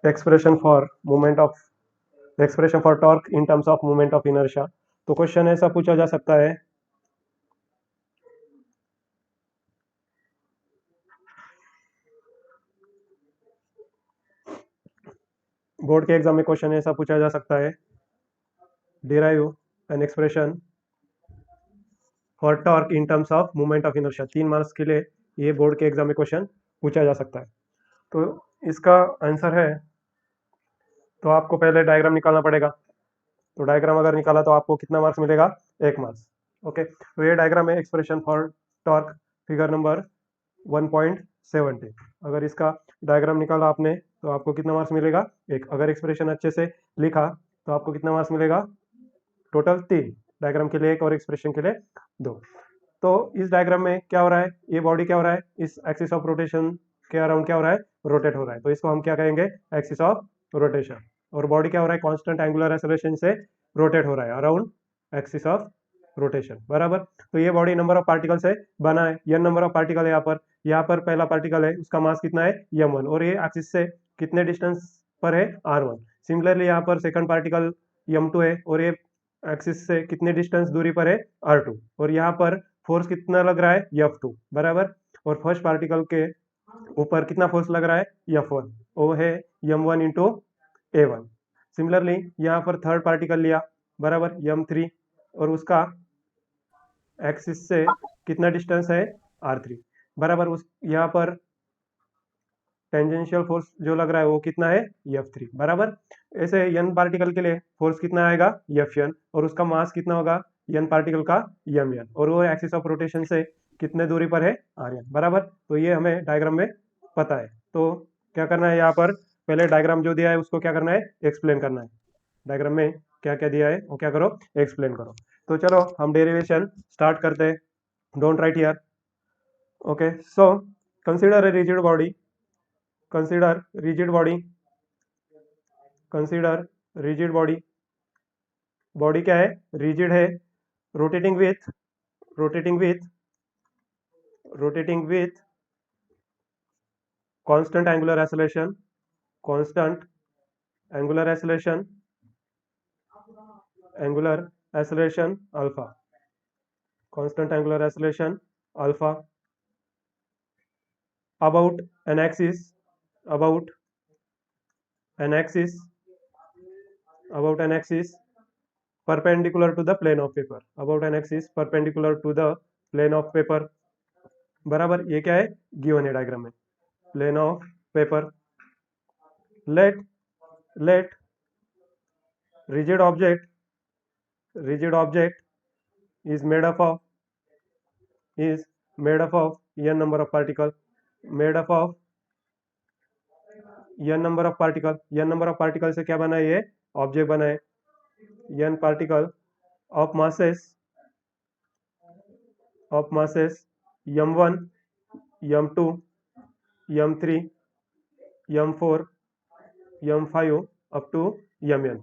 Expression for torque in terms of moment of inertia. तो question ऐसा पूछा जा सकता है, बोर्ड के एग्जाम में क्वेश्चन ऐसा पूछा जा सकता है, derive an expression for torque in terms of moment of inertia. 3 marks के लिए ये बोर्ड के एग्जाम में क्वेश्चन पूछा जा सकता है। तो इसका आंसर है, तो आपको पहले डायग्राम निकालना पड़ेगा। तो डायग्राम अगर निकाला तो आपको कितना मार्क्स मिलेगा, 1 मार्क्स। ओके, तो ये डायग्राम है expression for torque, figure number 1.70। अगर इसका डायग्राम निकाला आपने तो आपको कितना मार्क्स मिलेगा, 1। अगर एक्सप्रेशन अच्छे से लिखा तो आपको कितना मार्क्स मिलेगा, टोटल 3। डायग्राम के लिए 1 और एक्सप्रेशन के लिए 2। तो इस डायग्राम में क्या हो रहा है, ये बॉडी क्या हो रहा है, इस एक्सिस ऑफ रोटेशन के अराउंड क्या हो रहा है, रोटेट हो रहा है। तो इसको हम क्या कहेंगे, एक्सिस ऑफ रोटेशन। और बॉडी क्या हो रहा है, कांस्टेंट एंगुलर एक्सेलरेशन से रोटेट हो रहा है अराउंड एक्सिस ऑफ रोटेशन, बराबर। तो ये बॉडी नंबर ऑफ पार्टिकल से बना है, n नंबर ऑफ पार्टिकल है यहाँ पर पहला पार्टिकल है, उसका मास कितना है, m1, और ये एक्सिस से कितने डिस्टेंस पर है, r1। सिमिलरली यहाँ पर सेकंड पार्टिकल m2 है, और ये एक्सिस से कितने डिस्टेंस दूरी पर है, r2। और यहाँ पर फोर्स कितना लग रहा है, F2, बराबर। और फर्स्ट पार्टिकल के ऊपर कितना फोर्स लग रहा है, F1, वो है m1 इंटू A1। सिमिलरली यहाँ पर थर्ड पार्टिकल लिया, बराबर, m3, और उसका एक्सिस से कितना डिस्टेंस है, r3, बराबर। उस यहाँ पर टेंजेंशियल फोर्स जो लग रहा है वो कितना है, F3, बराबर। ऐसे n पार्टिकल के लिए फोर्स कितना आएगा, Fn, और उसका मास कितना होगा, n पार्टिकल का mn, और वो एक्सिस ऑफ रोटेशन से कितने दूरी पर है, rn, बराबर। तो ये हमें डायग्राम में पता है। तो क्या करना है, यहाँ पर पहले डायग्राम जो दिया है उसको क्या करना है, एक्सप्लेन करना है। डायग्राम में क्या क्या दिया है वो क्या करो, एक्सप्लेन करो। तो चलो हम डेरिवेशन स्टार्ट करते हैं। Don't write here. Okay, so consider a rigid body, consider rigid body, consider rigid body. Body क्या है, रिजिड है, rotating with rotating with rotating with constant angular acceleration, constant angular acceleration, angular acceleration alpha, constant angular acceleration alpha, about an axis, about an axis, about an axis perpendicular to the plane of paper, about an axis perpendicular to the plane of paper, बराबर। ये क्या है, given है diagram में, plane of paper. Let let rigid object rigid object is made up of is made up of n number of particle, made up of n number of particle। n number of particle से क्या बना है, ये object बना है, n particle of masses m1, m2, m3, m4, m5 up to mn।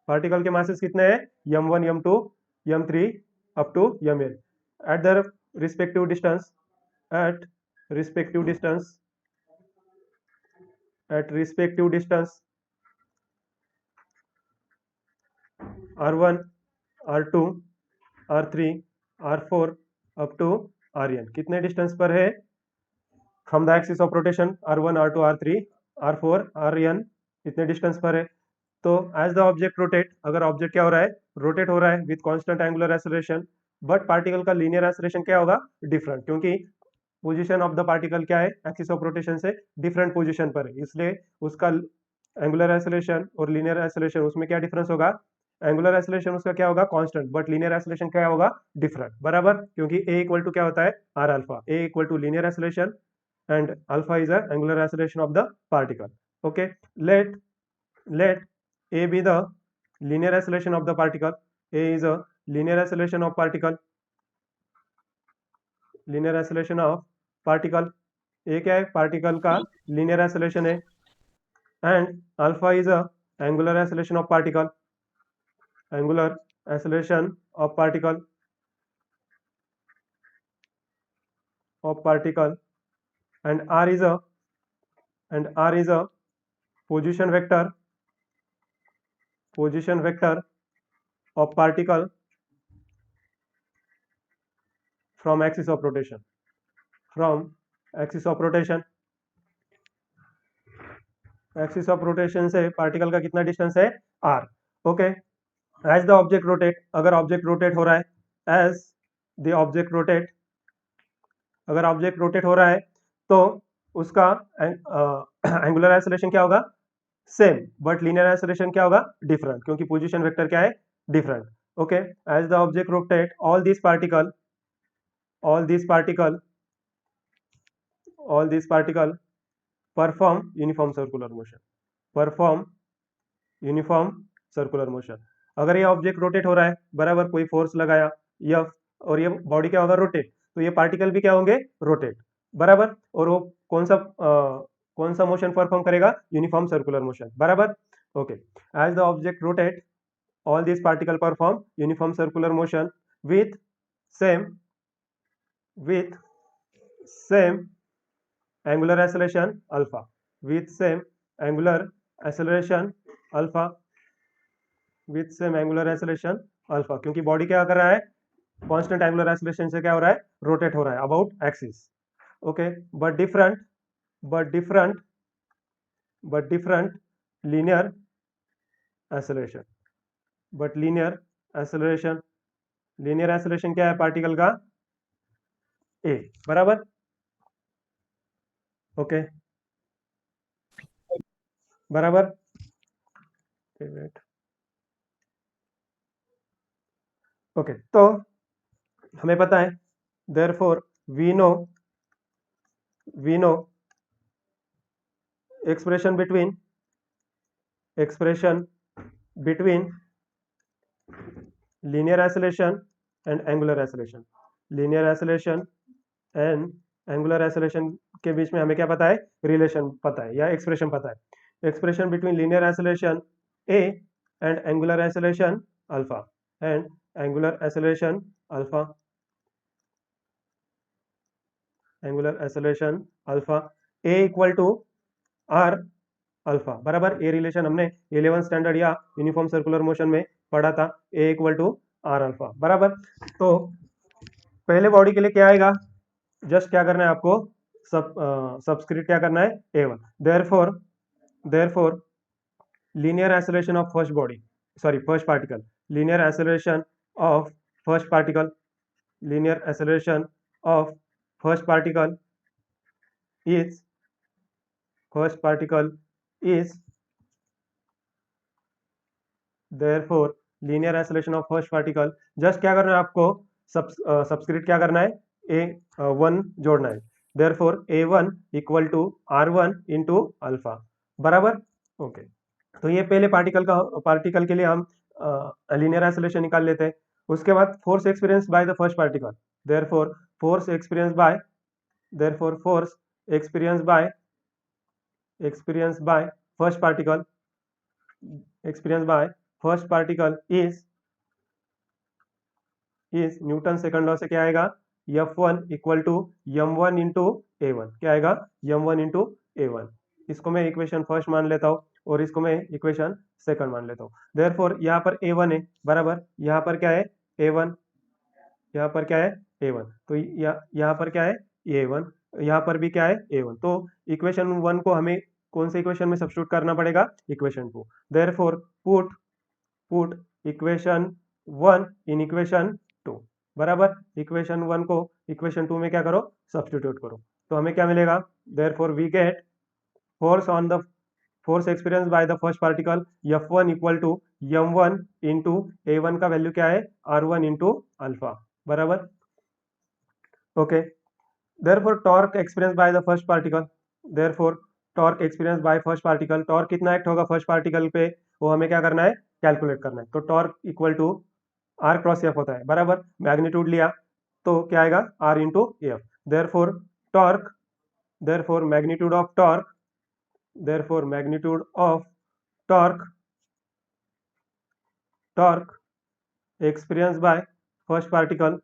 Particle के masses कितने हैं, m1, m2, m3 up to mn। At the respective distance at respective distance at respective distance r1, r2, r3, r4 up to rn। कितने distance पर है from the axis of rotation, r1, r2, r3, r4, rn, इतने distance पर है। तो as the object rotate, अगर object क्या हो रहा है, रोटेट हो रहा है with constant angular acceleration, but particle का लीनियर एक्सेलरेशन क्या होगा, डिफरेंट, क्योंकि पोजीशन ऑफ द पार्टिकल क्या है, एक्सिस ऑफ रोटेशन से डिफरेंट पोजीशन पर है, इसलिए उसका एंगुलर एक्सेलरेशन और लीनियर एक्सेलरेशन उसमें क्या डिफरेंस होगा, एंगुलर एक्सेलरेशन उसका क्या होगा, कांस्टेंट, बट लीनियर एक्सेलरेशन क्या होगा, डिफरेंट, बराबर। क्योंकि ए इक्वल टू क्या होता है, R alpha, A equal to linear acceleration and alpha is a angular acceleration of the particle. Okay, let let a be the linear acceleration of the particle, a is a linear acceleration of particle, linear acceleration of particle, a क्या है, particle का linear acceleration है, and alpha is a angular acceleration of particle, angular acceleration of particle, and r is a position vector of particle from axis of rotation, axis of rotation से particle का कितना distance है r. Okay, as the object rotate, अगर object rotate हो रहा है, as the object rotate, अगर object rotate हो रहा है तो उसका एंगुलर एक्सेलरेशन क्या होगा, सेम, बट लीनियर एक्सेलरेशन क्या होगा, डिफरेंट, क्योंकि पोजीशन वेक्टर क्या है, different. Okay, as the object rotate all these particle perform uniform circular motion. अगर ये ऑब्जेक्ट रोटेट हो रहा है, बराबर, कोई फोर्स लगाया F, और ये बॉडी क्या होगा, रोटेट, तो ये पार्टिकल भी क्या होंगे, रोटेट, बराबर, और वो कौन सा मोशन परफॉर्म करेगा, यूनिफॉर्म सर्कुलर मोशन, बराबर. Okay, as the object rotate all these particle perform uniform circular motion with same angular acceleration alpha, क्योंकि बॉडी क्या कर रहा है, कांस्टेंट एंगुलर एक्सेलरेशन से क्या हो रहा है, रोटेट हो रहा है about axis. Okay, but different linear acceleration क्या है पार्टिकल का, ए, बराबर. ओके, बराबर. ओके, तो हमें पता है, therefore we know expression between linear acceleration and angular acceleration. linear acceleration and angular acceleration के बीच में हमें क्या पता है, रिलेशन पता है या एक्सप्रेशन पता है. Expression between linear acceleration a and angular acceleration alpha, a equal to r alpha, बराबर. ए रिलेशन हमने 11th स्टैंडर्ड या यूनिफॉर्म सर्कुलर मोशन में पढ़ा था, a equal to r alpha, बराबर. तो पहले बॉडी के लिए क्या आएगा, जस्ट क्या करना है आपको, सबस्क्रिप्ट क्या करना है, a1. Therefore linear acceleration of first particle, linear acceleration of first particle is therefore linear acceleration of first particle, just क्या करना है आपको, सबस्क्रिप्ट क्या करना है, a1 जोड़ना है. therefore a1 equal to r1 into alpha, बराबर. ओके, तो ये पहले पार्टिकल के लिए हम लीनियर एक्सेलरेशन निकाल लेते हैं. उसके बाद force experience by the first particle, therefore force experience by first particle is Newton second law से क्या आएगा, F1 equal to m1 into a1, क्या आएगा, m1 इंटू a1. इसको मैं इक्वेशन फर्स्ट मान लेता हूँ और इसको मैं इक्वेशन सेकंड मान लेता हूँ. देयरफॉर यहाँ पर a1 है, बराबर, यहाँ पर क्या है, a1, यहाँ पर क्या है, a1, तो यहाँ पर क्या है, a1, यहाँ पर भी क्या है, a1. तो इक्वेशन 1 को हमें कौन से इक्वेशन में सब्स्टिट्यूट करना पड़ेगा, equation 2. Therefore put equation 1 in equation 2, बराबर. इक्वेशन 1 को इक्वेशन 2 में क्या करो, सब्स्टिट्यूट करो, तो हमें क्या मिलेगा, therefore we get force experience by the first particle F1 equal to m1 into a1 का वैल्यू क्या है, r1 इंटू अल्फा, बराबर. Okay, therefore torque experience by the first particle, torque कितना एक्ट होगा फर्स्ट पार्टिकल पे, वो हमें क्या करना है, कैलकुलेट करना है. तो torque equal to r cross F होता है, बराबर. मैग्नीट्यूड लिया तो क्या आएगा, r into F. Therefore magnitude of torque experience by first particle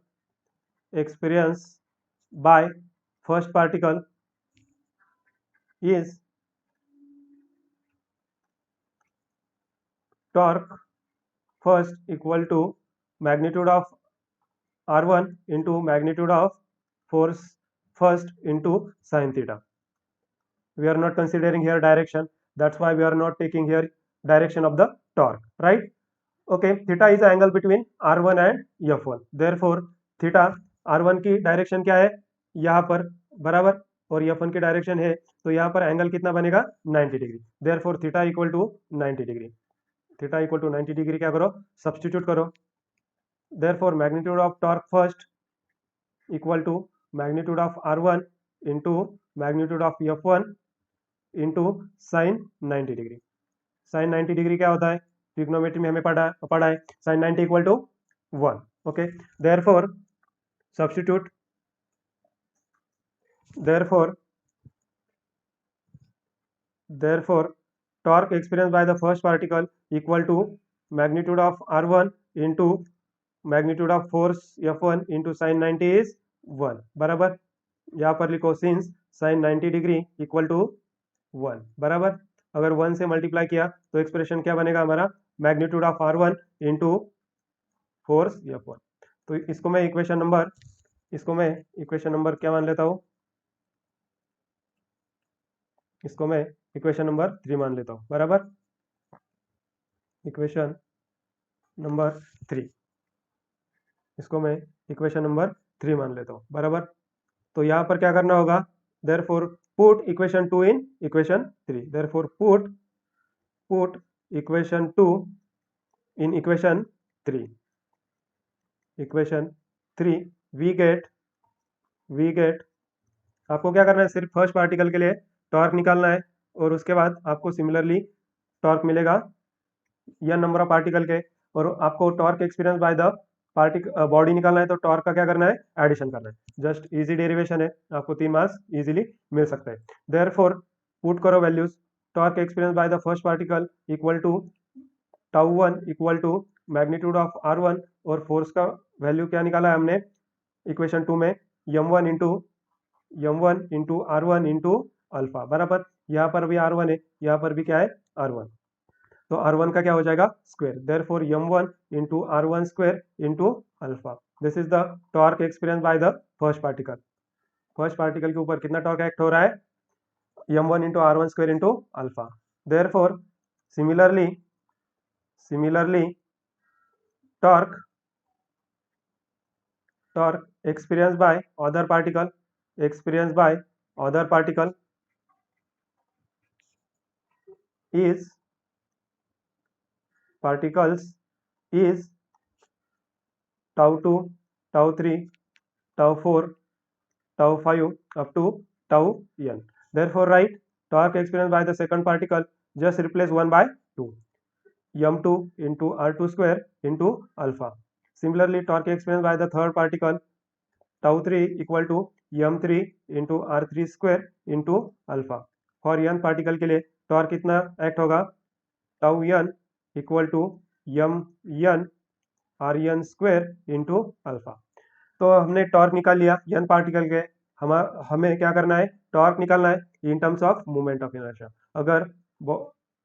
is torque first equal to magnitude of r1 into magnitude of force first into sin theta. We are not considering here direction, that's why we are not taking here direction of the torque, right? Okay, theta is the angle between r1 and f1, therefore theta r1 की direction क्या है यहाँ पर, बराबर, और f1 की direction है, तो यहाँ पर एंगल कितना बनेगा 90 degree, therefore theta equal to 90 degree, theta equal to 90 degree क्या करो, सब्स्टिट्यूट करो, therefore magnitude of torque first equal to magnitude of r1 into magnitude of f1 into sine 90 degree. Sine 90 degree क्या होता है, trigonometry में हमें पढ़ा है sine 90 equal to 1। Okay, therefore substitute, therefore torque experienced by the first particle equal to magnitude of r1 into magnitude of force f1 into sin 90 is 1, बराबर। यहाँ पर लिखो since sin 90 degree equal to 1, बराबर। अगर 1 से multiply किया तो expression क्या बनेगा हमारा, magnitude of r1 into force f1। तो इसको मैं इक्वेशन नंबर क्या मान लेता हूँ, इसको मैं इक्वेशन नंबर 3 मान लेता हूँ, बराबर। इक्वेशन नंबर 3, इसको मैं इक्वेशन नंबर 3 मान लेता हूँ, बराबर। तो यहाँ पर क्या करना होगा, therefore put equation 2 in equation 3, therefore put equation 2 in equation 3, equation 3 we get आपको क्या करना है, सिर्फ फर्स्ट पार्टिकल के लिए टॉर्क निकालना है, और उसके बाद आपको सिमिलरली टॉर्क मिलेगा n नंबर ऑफ पार्टिकल के, और आपको torque experience by the body निकालना है, तो टॉर्क का क्या करना है, एडिशन करना है, जस्ट इजी डेरिवेशन है, आपको 3 मार्क्स इजीली मिल सकता है। देयरफॉर पुट करो values, torque experience by the first particle equal to tau 1 equal to magnitude of r1, और फोर्स का वैल्यू क्या निकाला है हमने इक्वेशन 2 में, m1 into r1 into alpha, बराबर। यहाँ पर भी r1 है, यहाँ पर भी क्या है r1, तो r1 का क्या हो जाएगा square, therefore m1 into r1 square into alpha. This is the torque experience by the first particle. First particle के ऊपर कितना टॉर्क एक्ट हो रहा है, m1 into r1 square into alpha. Therefore similarly torque experienced by other particle is tau 2, tau 3, tau 4, tau 5 up to tau n. Therefore write torque experienced by the second particle, just replace 1 by 2, m2 into r2 square into alpha. Similarly torque experienced by the third particle tau 3 equal to m3 into r3 square into alpha. For n particle के लिए torque कितना act होगा, tau n equal to m n R N square into alpha. तो हमने torque निकाल लिया n particle के, हमें क्या करना है, टॉर्क निकालना है in terms of moment of inertia.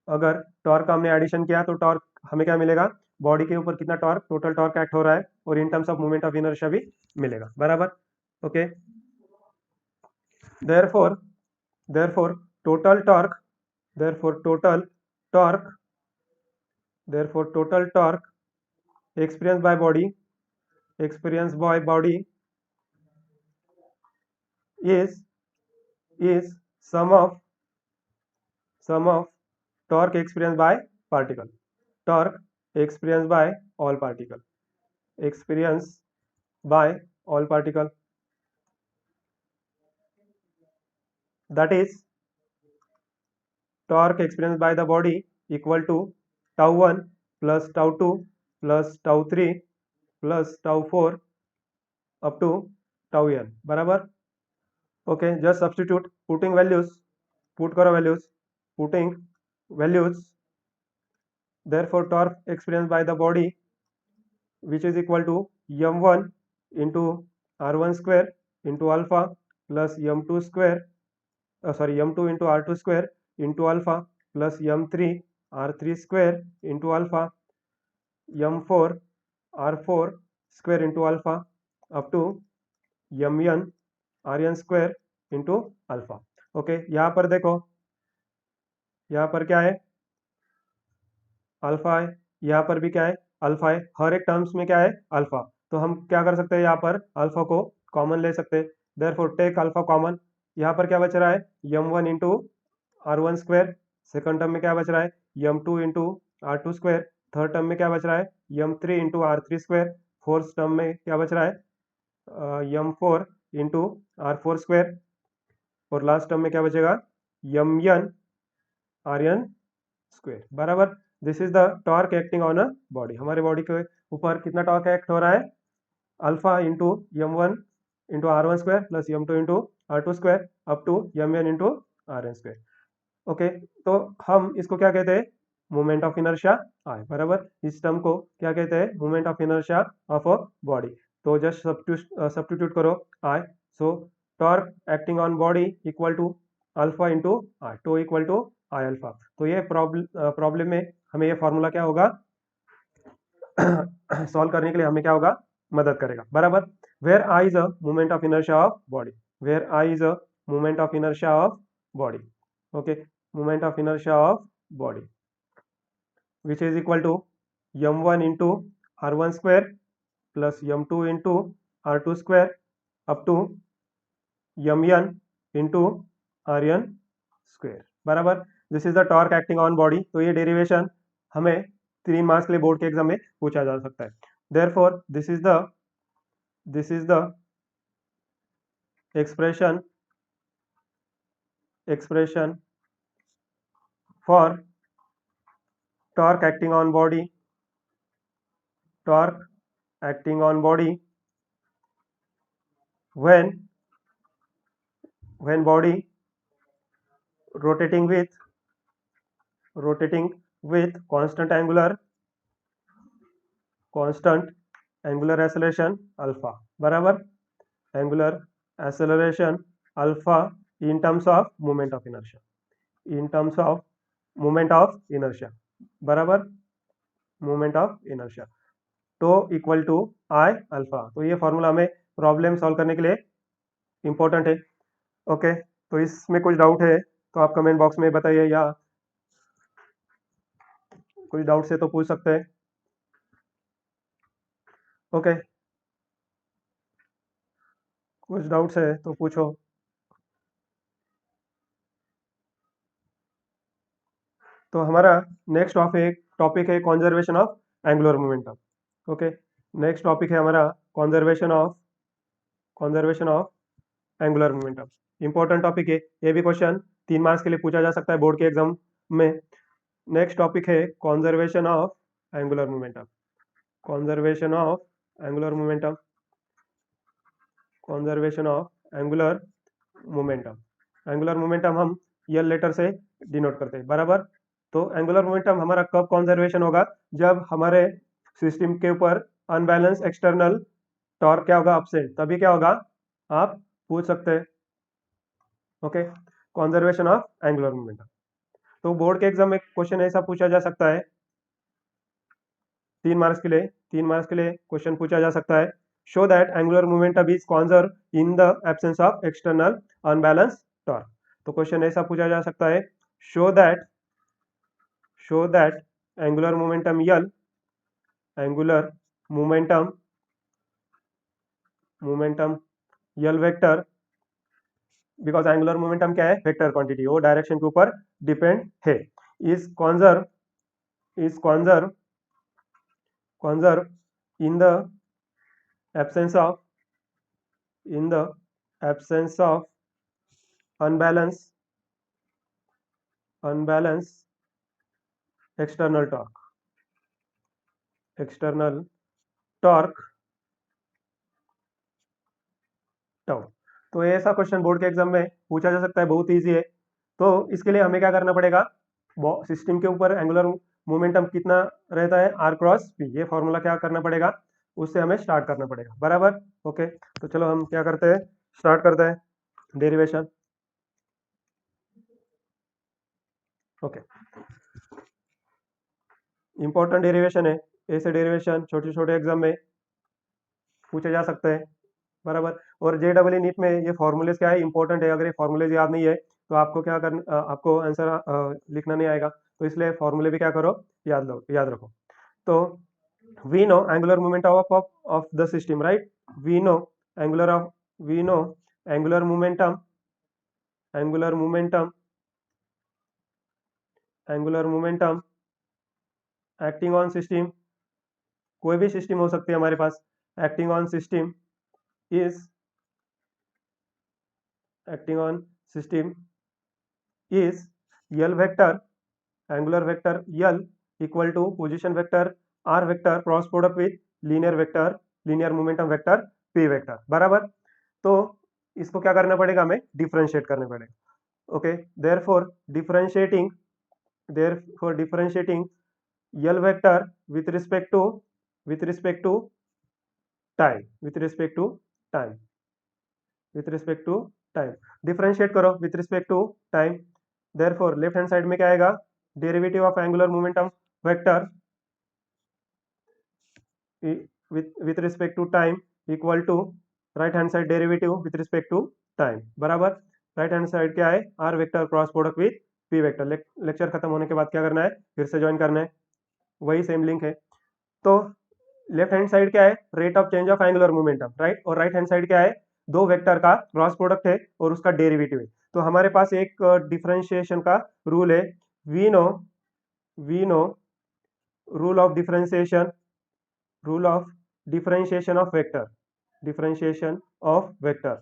अगर टॉर्क का हमने एडिशन किया तो टॉर्क हमें क्या मिलेगा, बॉडी के ऊपर कितना टॉर्क, टोटल टॉर्क एक्ट हो रहा है, और in terms of moment of inertia भी मिलेगा, बराबर। Okay, therefore total torque experienced by body is sum of torque experienced by particle, torque experienced by all particle, that is torque experienced by the body equal to tau 1 plus tau 2 plus tau 3 plus tau 4 up to tau n, बराबर। Okay, just substitute, putting values, therefore torque experienced by the body which is equal to m1 into r1 square into alpha plus m2 into r2 square into alpha plus m3 r3 square into alpha m4 r4 square into alpha up to mn rn square into alpha। Okay, यहाँ पर देखो, यहाँ पर क्या है, alpha है, यहाँ पर भी क्या है, अल्फा है, हर एक टर्म्स में क्या है, अल्फा। तो हम क्या कर सकते हैं, यहाँ पर अल्फा को कॉमन ले सकते हैं, देयरफॉर टेक अल्फा कॉमन। यहाँ पर क्या बच रहा है, m1 into r1 square, second term में क्या बच रहा है, m2 into r2 square, third term में क्या बच रहा है, m3 into r3 square, fourth term में क्या बच रहा है, m4 इंटू r4 स्क्वायर, और लास्ट टर्म में क्या बचेगा, mn rn स्क्वायर, बराबर। This is the torque acting on a body. हमारे बॉडी के ऊपर कितना टॉर्क एक्ट हो रहा है, alpha into m1 into r1 square plus m2 into r2 square up to mn into rn square. Okay, तो हम इसको क्या कहते हैं, मोमेंट ऑफ इनर्शिया आई, बराबर। इस टर्म को क्या कहते हैं, moment of inertia of a body. तो जस्ट सब्स्टिट्यूट करो I, so torque acting on body equal to alpha into I, tau equal to I alpha. तो ये प्रॉब्लम में हमें ये फॉर्मूला क्या होगा, सॉल्व करने के लिए हमें क्या होगा, मदद करेगा, बराबर। Where I is a moment of inertia of body, where I is a moment of inertia of body, okay, moment of inertia of body which is equal to m1 into r1 square plus m2 into r2 square up to mn into rn square, बराबर। This is the torque acting on body. तो ये derivation हमें 3 marks के लिए board के exam में पूछा जा सकता है। Therefore this is the expression for torque acting on body, torque acting on body when body rotating with constant angular acceleration alpha, बराबर, angular acceleration alpha in terms of moment of inertia, in terms of moment of inertia, बराबर, moment of inertia, तो equal to I alpha. तो ये formula हमें problem solve करने के लिए important है। ओके, तो इसमें कुछ डाउट है तो आप कमेंट बॉक्स में बताइए, या कोई डाउट से तो पूछ सकते हैं। ओके, कुछ डाउट्स है तो पूछो। तो हमारा नेक्स्ट टॉपिक है conservation of angular momentum. Okay, next topic है हमारा conservation of angular momentum. Important topic है, ये भी क्वेश्चन 3 मार्क्स के लिए पूछा जा सकता है बोर्ड के एग्जाम में। नेक्स्ट टॉपिक है conservation of angular momentum, conservation of angular momentum, conservation of angular momentum. Angular momentum हम यल लेटर से डिनोट करते हैं, बराबर। तो एंगुलर मोमेंटम हमारा कब कॉन्जर्वेशन होगा, जब हमारे सिस्टम के ऊपर अनबैलेंस एक्सटर्नल टॉर्क क्या होगा, अपसेंट, तभी क्या होगा, आप पूछ सकते हैं। Okay, conservation of angular momentum. तो बोर्ड के एग्जाम में क्वेश्चन ऐसा पूछा जा सकता है, 3 मार्क्स के लिए क्वेश्चन पूछा जा सकता है, show that angular momentum is conserve in the absence of external unbalance torque. तो क्वेश्चन ऐसा पूछा जा सकता है, show that angular momentum L, angular momentum L vector, because angular momentum क्या है, वेक्टर क्वांटिटी, वो डायरेक्शन के ऊपर डिपेंड है, is conserve in the absence of unbalance external torque tau। तो ये ऐसा क्वेश्चन बोर्ड के एग्जाम में पूछा जा सकता है, बहुत इजी है। तो इसके लिए हमें क्या करना पड़ेगा, सिस्टम के ऊपर एंगुलर मोमेंटम कितना रहता है, r क्रॉस p, ये फॉर्मूला क्या करना पड़ेगा, उससे हमें स्टार्ट करना पड़ेगा, बराबर। ओके, तो चलो हम क्या करते हैं, स्टार्ट करते हैं डेरिवेशन। ओके, इंपॉर्टेंट डेरिवेशन है, ऐसे डेरिवेशन छोटे छोटे एग्जाम में पूछे जा सकते हैं, बराबर। और JEE नीट में ये फॉर्मूलेज क्या है, इंपॉर्टेंट है, अगर ये फॉर्मूलेज याद नहीं है तो आपको क्या करना, आपको आंसर लिखना नहीं आएगा, तो इसलिए फॉर्मूले भी क्या करो, याद रखो। तो we know angular momentum of the system, right. We know angular of we know angular momentum angular momentum angular momentum acting on system, कोई भी सिस्टम हो सकती है हमारे पास, acting on system is acting on system is L vector, angular vector L equal to position vector R vector cross product with linear momentum vector P vector, बराबर। तो इसको क्या करना पड़ेगा, हमें डिफरेंशिएट करना पड़ेगा। Okay, therefore differentiating L vector with respect to time with respect to time with respect to time, differentiate करो with respect to time. Therefore left hand side में क्या आएगा, derivative of angular momentum vector with respect to time equal to right hand side derivative with respect to time, बराबर। Right hand side क्या है, R vector cross product with P vector. Lecture खत्म होने के बाद क्या करना है, फिर से ज्वाइन करना है, वही सेम लिंक है। तो लेफ्ट हैंड साइड क्या है, rate of change of angular momentum, right. और राइट हैंड साइड क्या है, दो वेक्टर का क्रॉस प्रोडक्ट है और उसका डेरिवेटिव है। तो हमारे पास एक डिफरेंशिएशन का रूल है, we know rule of differentiation of vector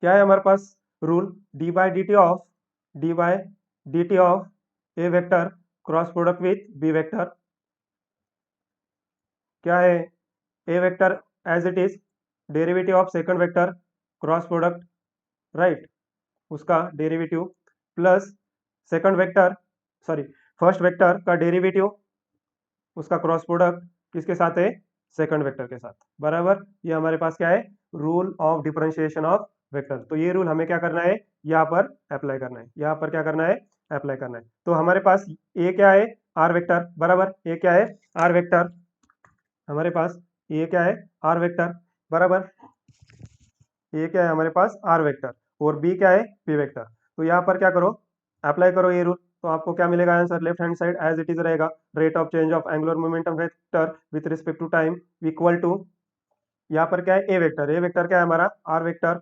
क्या है हमारे पास rule, D by D T of A vector cross product with B vector, क्या है, A vector as it is derivative of second vector cross product, right, उसका derivative plus second vector first vector का derivative उसका cross product किसके साथ है, second vector के साथ, बराबर। ये हमारे पास क्या है, rule of differentiation of vector. तो ये रूल हमें क्या करना है, यहाँ पर अप्लाई करना है, यहाँ पर क्या करना है, अप्लाई करना है। तो हमारे पास ए क्या है, आर वेक्टर, बराबर। ए क्या है, आर वेक्टर, हमारे पास ए क्या है, आर वेक्टर, बराबर। ए क्या है हमारे पास, आर वेक्टर, और बी क्या है, पी वेक्टर। तो यहाँ पर क्या करो, अप्लाई करो ये रूल, तो आपको क्या मिलेगा answer, left hand side as it is रहेगा, rate of change of angular momentum vector with respect to time equal to, यहाँ पर क्या है, ए वेक्टर क्या है हमारा, R vector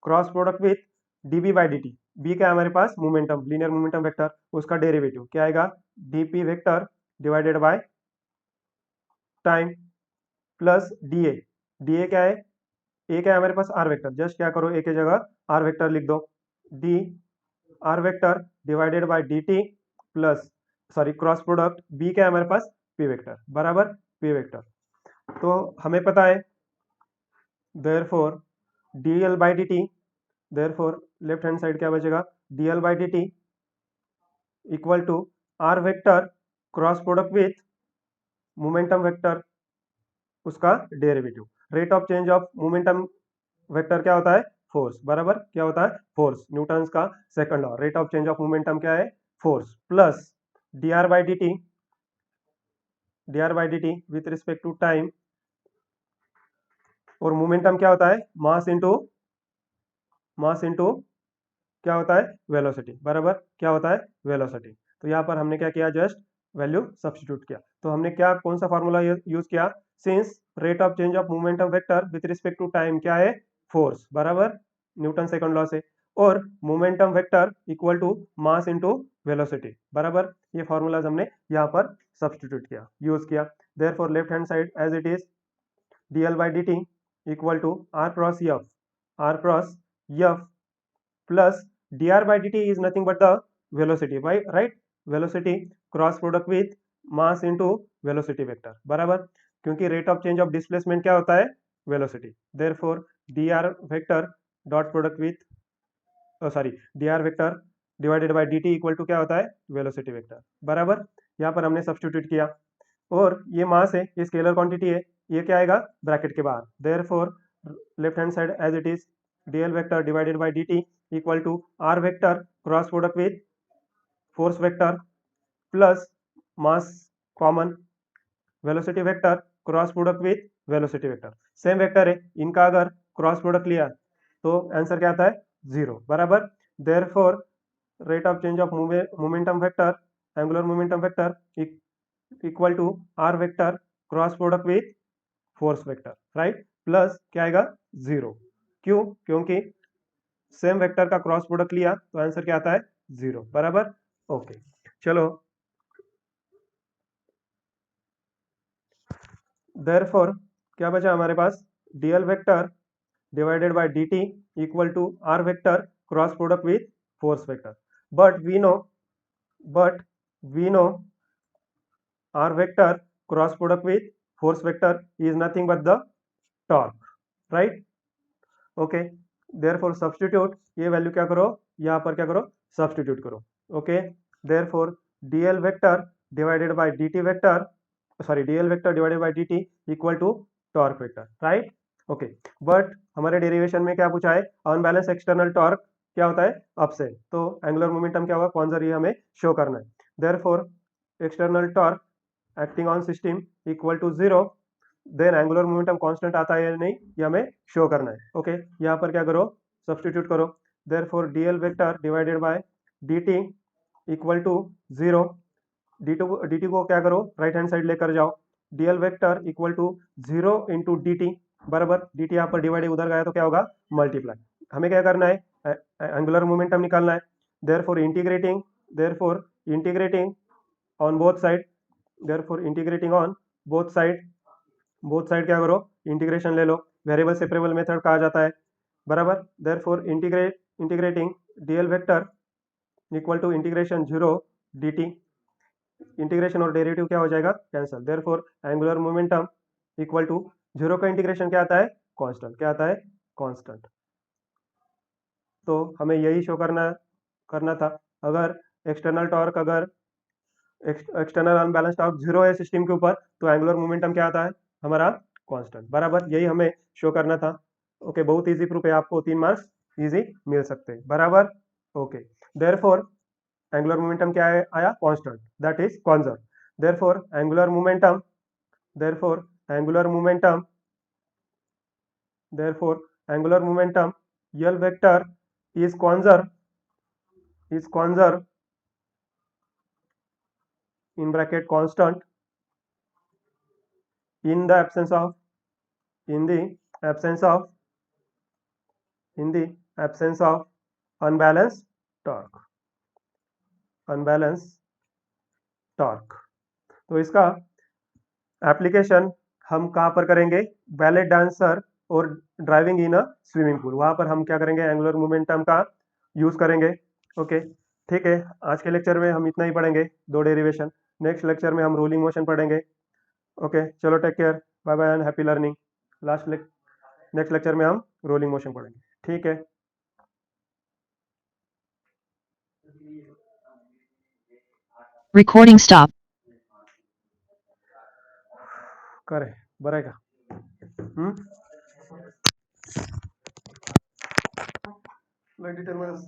cross product with D B by D T, B क्या है हमारे पास, मोमेंटम, लीनियर मोमेंटम वेक्टर, उसका डेरिवेटिव क्या आएगा, D P vector divided by time plus D A क्या है, ए क्या है हमारे पास, आर वेक्टर, जस्ट क्या करो, ए की जगह आर वेक्टर लिख दो, D R vector divided by D T plus cross product B क्या है हमारे पास, पी वेक्टर, बराबर, पी वेक्टर। तो हमें पता है therefore D L by D T, therefore left hand side क्या बचेगा, D L by D T equal to are vector cross product with momentum vector उसका derivative, rate of change of momentum vector क्या होता है, force, बराबर, क्या होता है, फोर्स, न्यूटन्स का second law, rate of change of momentum क्या है, force, plus d r by D t with respect to time, और मोमेंटम क्या होता है, मास इंटू क्या होता है, वेलोसिटी, बराबर, क्या होता है, वेलोसिटी। तो यहाँ पर हमने क्या किया, जस्ट वैल्यू सब्स्टिट्यूट किया। तो हमने क्या, कौन सा फॉर्मूला यूज किया, since rate of change of momentum vector with respect to time क्या है, फोर्स, बराबर, न्यूटन सेकंड लॉ से, और momentum vector equal to mass into velocity, बराबर। ये फॉर्मूलाज हमने यहाँ पर सब्स्टिट्यूट किया, यूज किया। Therefore left hand side as it is d L by D T equal to r cross f plus dr by dt is nothing but the velocity, right, velocity cross product with mass into velocity vector, बराबर, क्योंकि rate of change of displacement क्या होता है, velocity, therefore dr vector dot product with dr vector divided by dt equal to क्या होता है, velocity vector, बराबर। यहाँ पर हमने सब्स्टिट्यूट किया, और ये मास है, ये स्केलर क्वांटिटी है, ये क्या आएगा ब्रैकेट के बाहर, therefore left hand side as it is dl vector divided by dt equal to r vector cross product with force vector plus mass common, velocity vector cross product with velocity vector, same vector है, इनका अगर cross product लिया तो answer क्या आता है 0 बराबर। Therefore rate of change of momentum vector, angular momentum vector equal to are vector cross product with force vector, right. Plus क्या आएगा 0, क्यों, क्योंकि सेम वेक्टर का क्रॉस प्रोडक्ट लिया तो आंसर क्या आता है 0 बराबर। ओके चलो, देयरफॉर क्या बचा हमारे पास, DL vector divided by dt equal to are vector cross product with force vector, but we know R vector cross product with force vector is nothing but the torque, right. Okay, therefore substitute, ये value क्या करो, यहाँ पर क्या करो, substitute करो। Okay, therefore DL vector divided by dt vector, sorry DL vector divided by dt equal to torque vector, right. Okay, but हमारे derivation में क्या पूछा है, अनबैलेंस एक्सटर्नल टॉर्क क्या होता है, अपसेट, तो एंगुलर मोमेंटम क्या होगा, कौन ये हमें शो करना है। Therefore external torque acting on system equal to 0, then angular momentum constant आता है या नहीं ये हमें शो करना है। ओके, यहाँ पर क्या करो, सब्स्टिट्यूट करो। Therefore DL vector divided by dt equal to 0, dt को क्या करो, राइट हैंड साइड लेकर जाओ, डीएल वेक्टर इक्वल टू 0 इंटू dt बराबर, dt यहाँ पर डिवाइड उधर गया तो क्या होगा, मल्टीप्लाई। हमें क्या करना है, एंगुलर मोमेंटम निकालना है। Therefore integrating on both side, therefore integrating on both side क्या करो, इंटीग्रेशन ले लो, वेरिएबल सेपरेबल मेथड कहा जाता है बराबर। Therefore integrating dl vector equal to integration 0 dt, integration और डेरिवेटिव क्या हो जाएगा, cancel. Therefore angular momentum equal to 0 का इंटीग्रेशन क्या आता है, कांस्टेंट, क्या आता है, कांस्टेंट। तो हमें यही शो करना था। अगर एक्सटर्नल टॉर्क, अगर एक्सटर्नल अनबैलेंस टॉर्क 0 है सिस्टम के ऊपर, तो एंगुलर मोमेंटम क्या आता है हमारा, कांस्टेंट बराबर, यही हमें शो करना था। ओके, बहुत इजी प्रूफ है, आपको 3 मार्क्स इजी मिल सकते हैं बराबर। ओके, देयरफॉर एंगुलर मोमेंटम क्या आया, constant, that is conserve. Therefore angular momentum, therefore angular momentum, therefore angular momentum L vector is conserved in bracket constant in the absence of, in the absence of, in the absence of unbalanced torque। तो इसका application हम कहाँ पर करेंगे, ballet dancer और driving in a swimming pool, वहां पर हम क्या करेंगे, एंगुलर मोमेंटम का यूज करेंगे। ओके ठीक है, आज के लेक्चर में हम इतना ही पढ़ेंगे, 2 डेरिवेशन। नेक्स्ट लेक्चर में हम रोलिंग मोशन पढ़ेंगे। ओके चलो, take care, bye bye and happy learning. Next lecture में हम रोलिंग मोशन पढ़ेंगे, ठीक है। Recording stop. करे बरं आहे का, 90 10 minutes